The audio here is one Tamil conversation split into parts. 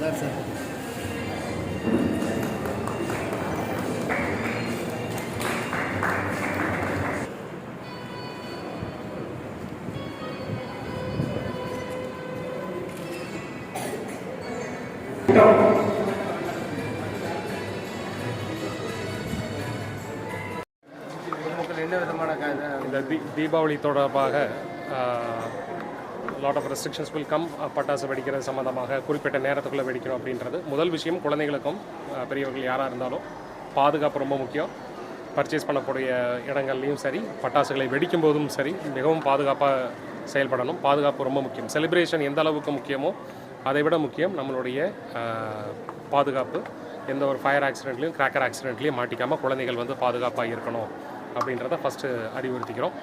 சார் சார் இந்த தீபாவளி தொடர்பாக lot of restrictions will come. பட்டாசு வெடிக்கிறது சம்மந்தமாக குறிப்பிட்ட நேரத்துக்குள்ளே வெடிக்கணும் அப்படின்றது முதல் விஷயம். குழந்தைகளுக்கும் பெரியவர்கள் யாராக இருந்தாலும் பாதுகாப்பு ரொம்ப முக்கியம். பர்ச்சேஸ் பண்ணக்கூடிய இடங்கள்லையும் சரி, பட்டாசுகளை வெடிக்கும் போதும் சரி, மிகவும் பாதுகாப்பாக செயல்படணும். பாதுகாப்பு ரொம்ப முக்கியம். செலிப்ரேஷன் எந்த அளவுக்கு முக்கியமோ அதை விட முக்கியம் நம்மளுடைய பாதுகாப்பு. எந்த ஒரு ஃபயர் ஆக்சிடென்ட்லையும் கிராக்கர் ஆக்சிடென்ட்லையும் மாட்டிக்காமல் குழந்தைகள் வந்து பாதுகாப்பாக இருக்கணும் அப்படின்றத ஃபஸ்ட்டு அறிவுறுத்திக்கிறோம்.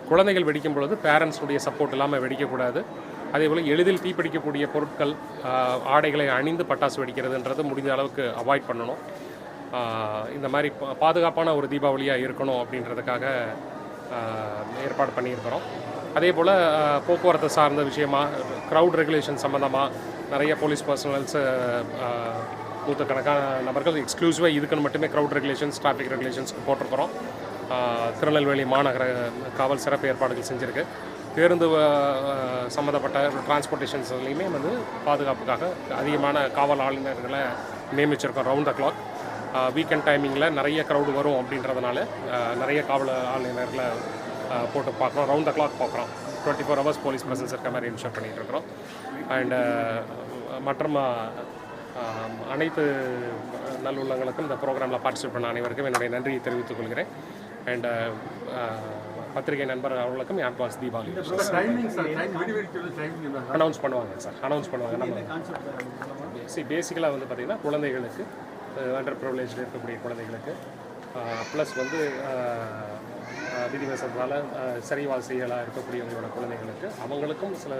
குழந்தைகள் வெடிக்கும் பொழுது பேரண்ட்ஸுடைய சப்போர்ட் இல்லாமல் வெடிக்கக்கூடாது. அதேபோல் எளிதில் தீப்பிடிக்கக்கூடிய பொருட்கள், ஆடைகளை அணிந்து பட்டாசு வெடிக்கிறதுன்றது முடிந்த அளவுக்கு அவாய்ட் பண்ணணும். இந்த மாதிரி பாதுகாப்பான ஒரு தீபாவளியாக இருக்கணும் அப்படின்றதுக்காக ஏற்பாடு பண்ணியிருக்கிறோம். அதே போல் போக்குவரத்து சார்ந்த விஷயமாக க்ரௌட் ரெகுலேஷன் சம்மந்தமாக நிறைய போலீஸ் பர்சனல்ஸ், நூற்றுக்கணக்கான நபர்கள் எக்ஸ்க்ளூசிவாக இதுக்குன்னு மட்டுமே க்ரௌட் ரெகுலேஷன்ஸ், டிராஃபிக் ரெகுலேஷன்ஸ்க்கு போட்டிருக்கிறோம். திருநெல்வேலி மாநகர காவல் சிறப்பு ஏற்பாடுகள் செஞ்சுருக்கு. பேருந்து சம்மந்தப்பட்ட டிரான்ஸ்போர்ட்டேஷன்ஸ்லையுமே வந்து பாதுகாப்புக்காக அதிகமான காவல் ஆளுநர்களை நியமிச்சிருக்கோம். ரவுண்ட் த கிளாக் வீக்கெண்ட் டைமிங்கில் நிறைய க்ரௌடு வரும் அப்படின்றதுனால நிறைய காவல் ஆளுநர்களை போட்டு பார்க்குறோம். ரவுண்ட் த கிளாக் பார்க்குறோம். 24 hours போலீஸ் ப்ரெசன்ஸ் இருக்க மாதிரி இன்ஷூர் பண்ணிகிட்டு இருக்கிறோம். அண்டு மற்றும் அனைத்து நல்லுள்ளங்களுக்கும் இந்த ப்ரோக்ராமில் பார்ட்டிசிபேட் பண்ண அனைவருக்கும் என்னுடைய நன்றியை தெரிவித்துக் கொள்கிறேன். அண்ட் பத்திரிகை நண்பர் அவர்களுக்கும் அட்வான்ஸ் தீபாவளி அனௌன்ஸ் பண்ணுவாங்க சார். அனௌன்ஸ் பண்ணுவாங்க. நம்ம பேசிக்கலாக வந்து பார்த்திங்கன்னா குழந்தைகளுக்கு, அண்டர் ப்ரிவிலேஜில் இருக்கக்கூடிய குழந்தைகளுக்கு, ப்ளஸ் வந்து விதிவசத்தால் சரிவாசிகளாக இருக்கக்கூடியவங்களோட குழந்தைகளுக்கு, அவங்களுக்கும் சில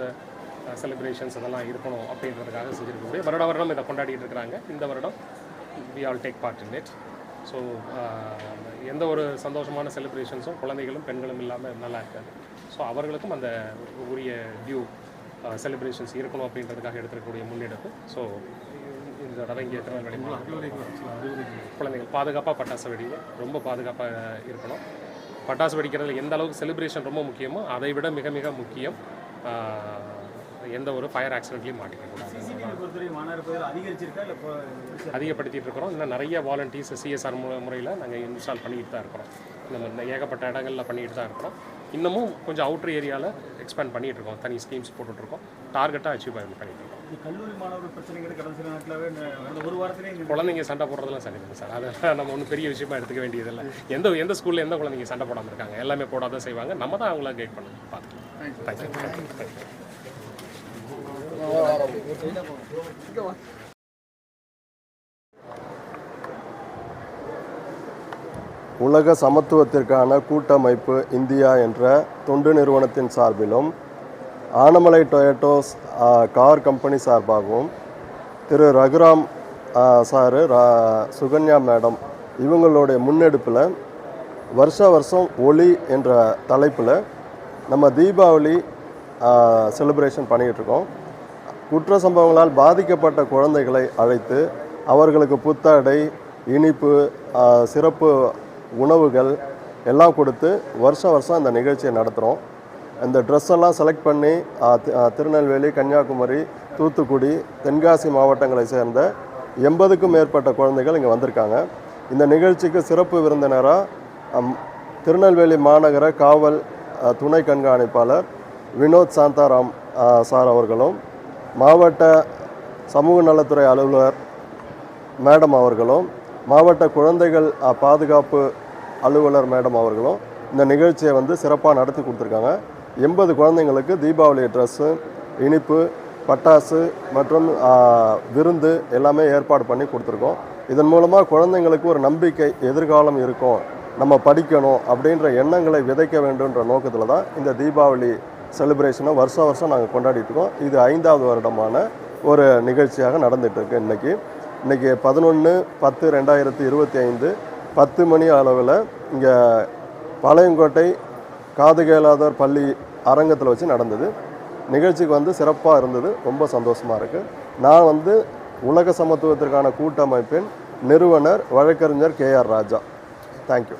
செலிப்ரேஷன்ஸ் அதெல்லாம் இருக்கணும் அப்படின்றதுக்காக செஞ்சுருக்கக்கூடிய வருடம் இதை கொண்டாடிட்டு இருக்கிறாங்க. இந்த வருடம் we all take part in it. So எந்த ஒரு சந்தோஷமான செலிப்ரேஷன்ஸும் குழந்தைகளும் பெண்களும் இல்லாமல் நல்லா இருக்காது. ஸோ அவர்களுக்கும் அந்த உரிய டியூ செலிப்ரேஷன்ஸ் இருக்கணும் அப்படின்றதுக்காக எடுத்துக்கக்கூடிய முன்னெடுப்பு. ஸோ இந்த தடவை இங்கே திருநெல்வேலி குழந்தைகள் பாதுகாப்பாக பட்டாசு வெடிங்க, ரொம்ப பாதுகாப்பாக இருக்கணும். பட்டாசு வெடிக்கிறதுல எந்த அளவுக்கு செலிப்ரேஷன் ரொம்ப முக்கியமோ அதை விட மிக மிக முக்கியம் எந்த ஒரு ஃபயர் ஆக்சிடென்ட்லையும் மாட்டிக்கக்கூடாது. அதிகப்படுத்திட்டு இருக்கிறோம். இன்னும் நிறைய வாலண்டியர்ஸ் சிஎஸ்ஆர் முறையில் நாங்கள் இன்ஸ்டால் பண்ணிக்கிட்டு தான் இருக்கிறோம். நம்ம ஏகப்பட்ட இடங்களில் பண்ணிக்கிட்டு தான் இருக்கிறோம். இன்னமும் கொஞ்சம் அவுட்ரு ஏரியாவில் எக்ஸ்பேண்ட் பண்ணிகிட்டு இருக்கோம். தனி ஸ்கீம்ஸ் போட்டுட்ருக்கோம். டார்கெட்டாக அச்சீவ் பண்ணிட்டு இருக்கோம். கல்லூரி மாணவர்கள் பிரச்சனைகள் கடந்த சில நாட்களாகவே ஒரு வாரத்திலே குழந்தைங்க சண்டை போடுறதுலாம் சரிங்க சார். அதெல்லாம் நம்ம ஒன்றும் பெரிய விஷயமா எடுத்துக்க வேண்டியதில்லை. எந்த ஸ்கூலில் எந்த குழந்தைங்க சண்டை போடாமல் இருக்காங்க? எல்லாமே போடாதான் செய்வாங்க. நம்ம தான் அவங்கள கைட் பண்ணணும். பார்த்துக்கலாம். தேங்க்யூ. உலக சமத்துவத்திற்கான கூட்டமைப்பு இந்தியா என்ற தொண்டு நிறுவனத்தின் சார்பிலும், ஆனமலை டொயோட்டோஸ் கார் கம்பெனி சார்பாகவும், திரு ரகுராம் சாரு, சுகன்யா மேடம் இவங்களுடைய முன்னெடுப்பில் வருஷம் ஒளி என்ற தலைப்பில் நம்ம தீபாவளி செலிப்ரேஷன் பண்ணிகிட்ருக்கோம். குற்ற சம்பவங்களால் பாதிக்கப்பட்ட குழந்தைகளை அழைத்து அவர்களுக்கு புத்தாடை, இனிப்பு, சிறப்பு உணவுகள் எல்லாம் கொடுத்து வருஷம் இந்த நிகழ்ச்சியை நடத்துகிறோம். இந்த ட்ரெஸ்ஸெல்லாம் செலக்ட் பண்ணி திருநெல்வேலி, கன்னியாகுமரி, தூத்துக்குடி, தென்காசி மாவட்டங்களை சேர்ந்த 80க்கும் மேற்பட்ட குழந்தைகள் இங்கே வந்திருக்காங்க. இந்த நிகழ்ச்சிக்கு சிறப்பு விருந்தினராக திருநெல்வேலி மாநகர காவல் துணை கண்காணிப்பாளர் வினோத் சாந்தாராம் சார் அவர்களும், மாவட்ட சமூக நலத்துறை அலுவலர் மேடம் அவர்களும், மாவட்ட குழந்தைகள் பாதுகாப்பு அலுவலர் மேடம் அவர்களும் இந்த நிகழ்ச்சியை வந்து சிறப்பாக நடத்தி கொடுத்துருக்காங்க. 80 குழந்தைங்களுக்கு தீபாவளி ட்ரெஸ்ஸு, இனிப்பு, பட்டாசு மற்றும் விருந்து எல்லாமே ஏற்பாடு பண்ணி கொடுத்துருக்கோம். இதன் மூலமாக குழந்தைங்களுக்கு ஒரு நம்பிக்கை, எதிர்காலம் இருக்கும், நம்ம படிக்கணும் அப்படின்ற எண்ணங்களை விதைக்க வேண்டுன்ற நோக்கத்தில் தான் இந்த தீபாவளி செலிப்ரேஷனை வருஷம் நாங்கள் கொண்டாடிட்டுருக்கோம். இது 5வது வருடமான ஒரு நிகழ்ச்சியாக நடந்துகிட்ருக்கு. இன்றைக்கி 11/10/2025 10 மணி அளவில் இங்கே பாளையங்கோட்டை காது கேளாதோர் பள்ளி அரங்கத்தில் வச்சு நடந்தது. நிகழ்ச்சிக்கு வந்து சிறப்பாக இருந்தது. ரொம்ப சந்தோஷமாக இருக்குது. நான் வந்து உலக சமத்துவத்திற்கான கூட்டமைப்பின் நிறுவனர் வழக்கறிஞர் KR ராஜா. தேங்க்யூ.